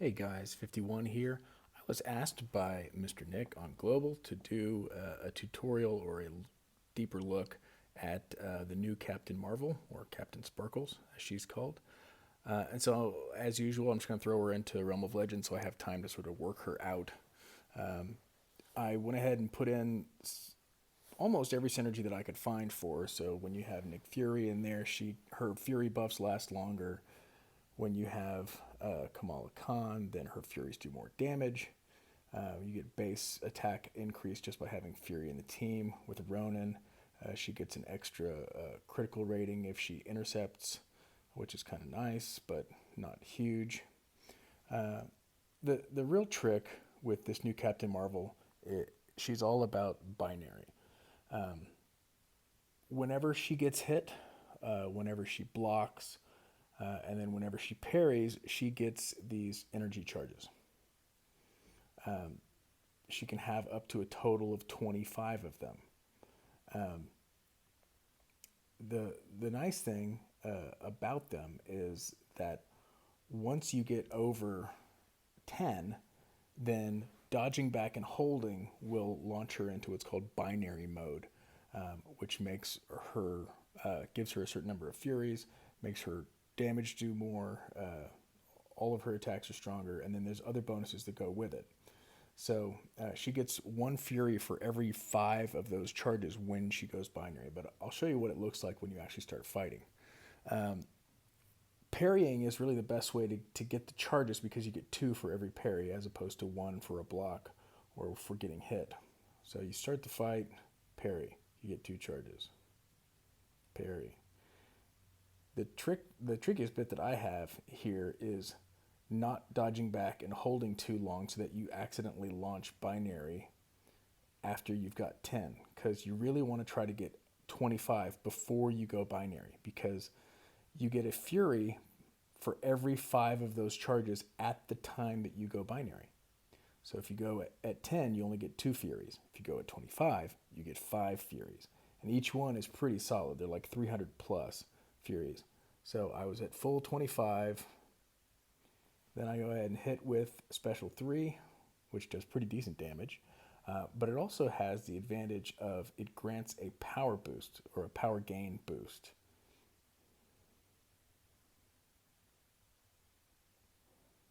Hey guys, 51 here. I was asked by Mr. Nick on Global to do a tutorial or a deeper look at the new Captain Marvel, or Captain Sparkles, as she's called. And so, as usual, I'm just going to throw her into Realm of Legends so I have time to sort of work her out. Um, I went ahead and put in almost every synergy that I could find for her. So when you have Nick Fury in there, her Fury buffs last longer. When you have Kamala Khan, then her Furies do more damage. You get base attack increase just by having Fury in the team. With Ronin, she gets an extra critical rating if she intercepts, which is kind of nice, but not huge. Uh, the real trick with this new Captain Marvel, she's all about binary. Um, Whenever she gets hit, whenever she blocks, and then whenever she parries, she gets these energy charges. Um, she can have up to a total of 25 of them. Um, the nice thing about them is that once you get over 10, then dodging back and holding will launch her into what's called binary mode, which makes her gives her a certain number of furies, makes her damage do more. All of her attacks are stronger, and then there's other bonuses that go with it. So she gets one fury for every 5 of those charges when she goes binary. But I'll show you what it looks like when you actually start fighting. Um, Parrying is really the best way to get the charges because you get 2 for every parry as opposed to 1 for a block or for getting hit. So you start the fight, parry, you get 2 charges. Parry. The trickiest bit that I have here is not dodging back and holding too long so that you accidentally launch binary after you've got 10, because you really want to try to get 25 before you go binary, because you get a fury for every 5 of those charges at the time that you go binary. So if you go at 10, you only get 2 furies. If you go at 25, you get 5 furies. And each one is pretty solid. They're like 300 plus furies. So I was at full 25. Then I go ahead and hit with special 3, which does pretty decent damage. But it also has the advantage of it grants a power boost or a power gain boost.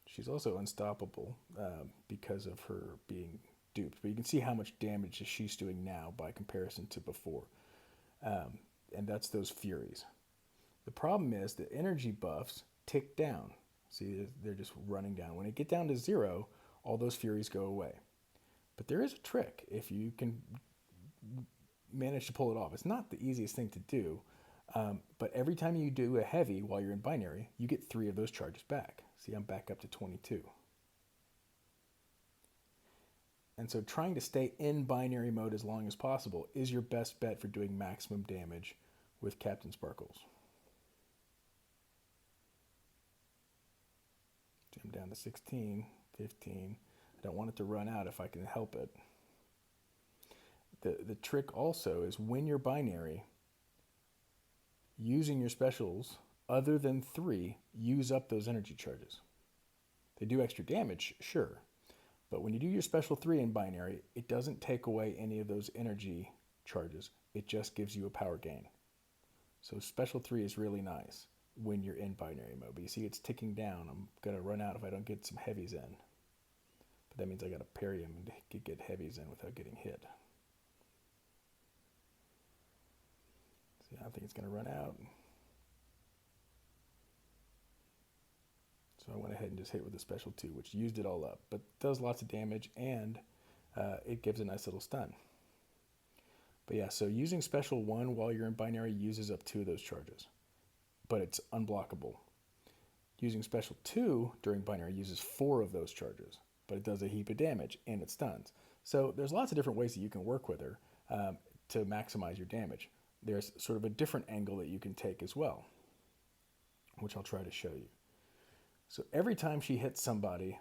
She's also unstoppable because of her being duped. But you can see how much damage she's doing now by comparison to before. Um, and that's those furies. The problem is the energy buffs tick down. See, they're just running down. When it get down to 0, all those furies go away. But there is a trick if you can manage to pull it off. It's not the easiest thing to do, but every time you do a heavy while you're in binary, you get 3 of those charges back. See, I'm back up to 22. And so trying to stay in binary mode as long as possible is your best bet for doing maximum damage with Captain Sparkles. Jump down to 16, 15. I don't want it to run out if I can help it. The trick also is when you're binary, using your specials other than 3 use up those energy charges. They do extra damage, sure, but when you do your special 3 in binary, it doesn't take away any of those energy charges. It just gives you a power gain. So special 3 is really nice when you're in binary mode. But you see it's ticking down. I'm going to run out if I don't get some heavies in. But that means I got to parry him and get heavies in without getting hit. See, I think it's going to run out. So I went ahead and just hit with the special 2, which used it all up. But does lots of damage, and it gives a nice little stun. But yeah, so using special 1 while you're in binary uses up 2 of those charges. But it's unblockable. Using special 2 during binary uses 4 of those charges. But it does a heap of damage, and it stuns. So there's lots of different ways that you can work with her to maximize your damage. There's sort of a different angle that you can take as well, which I'll try to show you. So every time she hits somebody,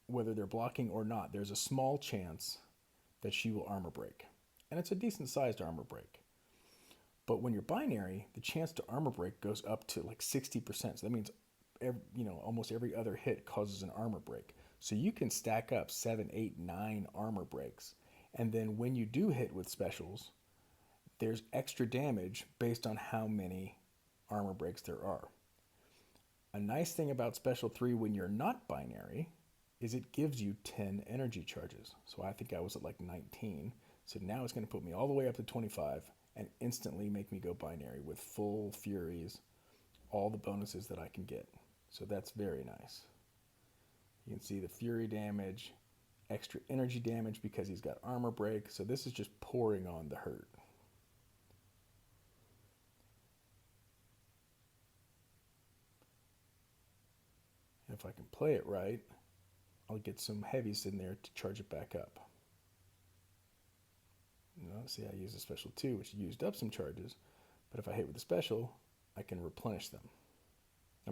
whether they're blocking or not, there's a small chance that she will armor break. And it's a decent sized armor break. But when you're binary, the chance to armor break goes up to like 60%. So that means almost every other hit causes an armor break. So you can stack up 7, 8, 9 armor breaks. And then when you do hit with specials, there's extra damage based on how many armor breaks there are. A nice thing about Special 3 when you're not binary is it gives you 10 energy charges. So I think I was at like 19. So now it's going to put me all the way up to 25 and instantly make me go binary with full furies, all the bonuses that I can get. So that's very nice. You can see the fury damage, extra energy damage because he's got armor break. So this is just pouring on the hurt. And if I can play it right, I'll get some heavies in there to charge it back up. See, I used a special 2, which used up some charges, but if I hit with the special, I can replenish them.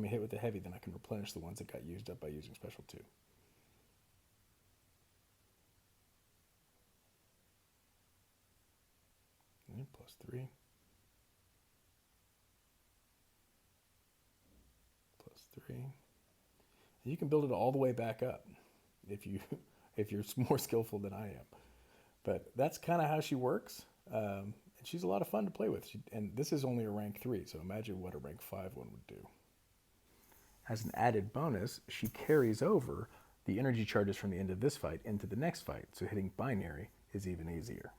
Hit with the heavy, then I can replenish the ones that got used up by using special 2. And +3. +3. And you can build it all the way back up if you're more skillful than I am. But that's kind of how she works. And she's a lot of fun to play with. And this is only a rank 3, so imagine what a rank 5 one would do. As an added bonus, she carries over the energy charges from the end of this fight into the next fight, so hitting binary is even easier.